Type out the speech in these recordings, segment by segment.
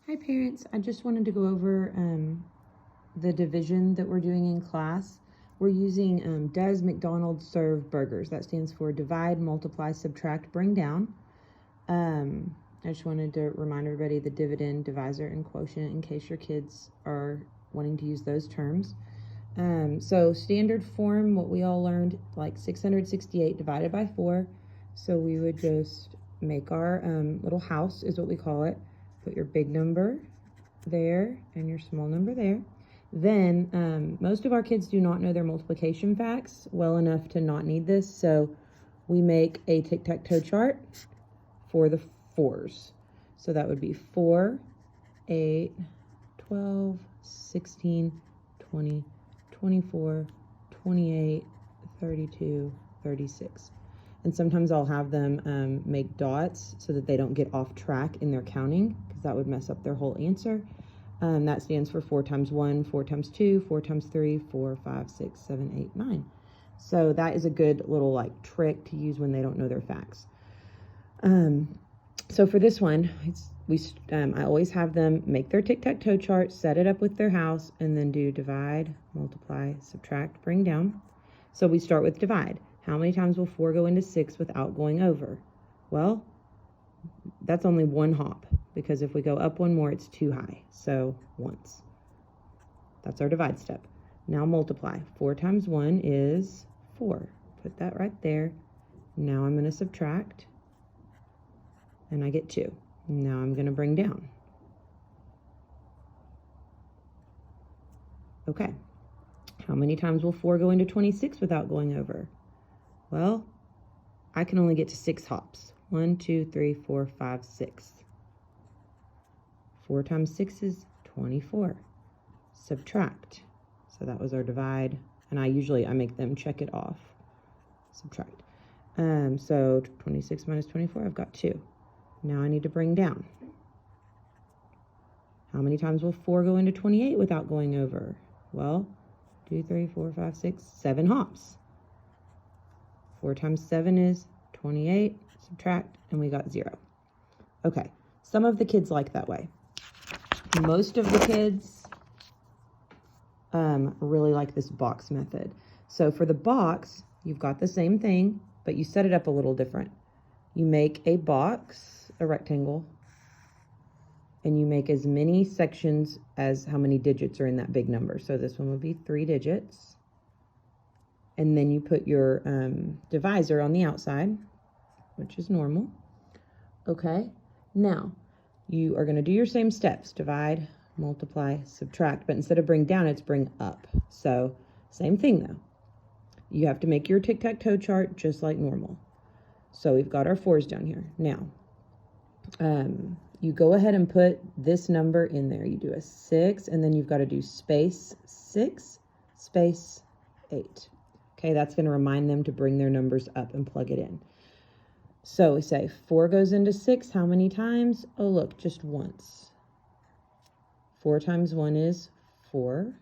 Hi parents, I just wanted to go over the division that we're doing in class. We're using Does McDonald's serve burgers? That stands for divide, multiply, subtract, bring down. I just wanted to remind everybody the dividend, divisor, and quotient in case your kids are wanting to use those terms. So standard form, what we all learned, like 668 divided by 4. So we would just make our little house, is what we call it. Put your big number there and your small number there. Then most of our kids do not know their multiplication facts well enough to not need this. So we make a tic-tac-toe chart for the 4s. So that would be 4, 8, 12, 16, 20, 24, 28, 32, 36. And sometimes I'll have them make dots so that they don't get off track in their counting, because that would mess up their whole answer. That stands for 4 times 1, 4 times 2, 4 times 3, 4, 5, 6, 7, 8, 9. So that is a good little like trick to use when they don't know their facts. So for this one, I always have them make their tic-tac-toe chart, set it up with their house, and then do divide, multiply, subtract, bring down. So we start with divide. How many times will 4 go into 6 without going over? Well, that's only one hop, because if we go up one more, it's too high. So once. That's our divide step. Now multiply. 4 times 1 is 4. Put that right there. Now I'm going to subtract, and I get 2. Now I'm going to bring down. Okay. How many times will 4 go into 26 without going over? Well, I can only get to 6 hops. 1, 2, 3, 4, 5, 6. 4 times 6 is 24. Subtract. So that was our divide. And I make them check it off. Subtract. So 26 minus 24, I've got 2. Now I need to bring down. How many times will 4 go into 28 without going over? Well, 2, 3, 4, 5, 6, 7 hops. 4 times 7 is 28. Subtract, and we got 0. Okay, some of the kids like that way. Most of the kids really like this box method. So for the box, you've got the same thing, but you set it up a little different. You make a box, a rectangle, and you make as many sections as how many digits are in that big number. So this one would be 3 digits. And then you put your divisor on the outside, which is normal. Okay, now you are going to do your same steps. Divide, multiply, subtract, but instead of bring down, it's bring up. So same thing though. You have to make your tic-tac-toe chart just like normal. So we've got our 4s down here. Now, you go ahead and put this number in there. You do a 6, and then you've got to do space 6, space 8. Okay, that's going to remind them to bring their numbers up and plug it in. So we say 4 goes into 6 how many times? Oh, look, just once. 4 times 1 is 4. And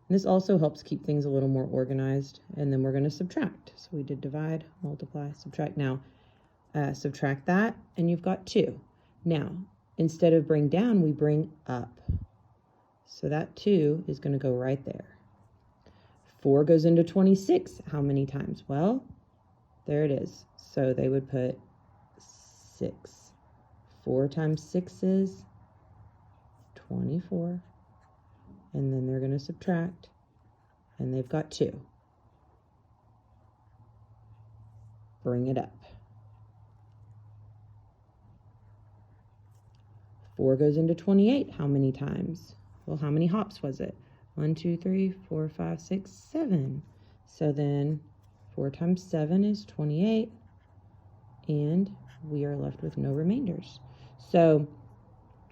this also helps keep things a little more organized. And then we're going to subtract. So we did divide, multiply, subtract. Now, subtract that, and you've got 2. Now, instead of bring down, we bring up. So that 2 is going to go right there. 4 goes into 26 how many times? Well, there it is. So they would put 6. 4 times 6 is 24. And then they're going to subtract, and they've got 2. Bring it up. 4 goes into 28 how many times? Well, how many hops was it? 1, 2, 3, 4, 5, 6, 7. So then 4 times 7 is 28, and we are left with no remainders. So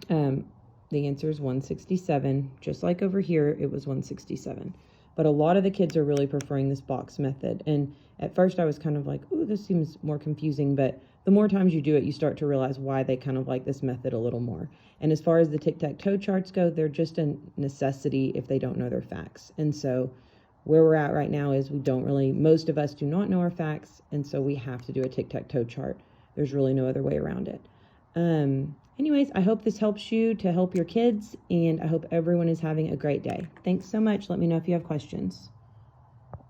the answer is 167. Just like over here, it was 167. But a lot of the kids are really preferring this box method. And at first I was kind of like, ooh, this seems more confusing. But the more times you do it, you start to realize why they kind of like this method a little more. And as far as the tic-tac-toe charts go, they're just a necessity if they don't know their facts. And so where we're at right now is most of us do not know our facts. And so we have to do a tic-tac-toe chart. There's really no other way around it. Anyways, I hope this helps you to help your kids, and I hope everyone is having a great day. Thanks so much. Let me know if you have questions.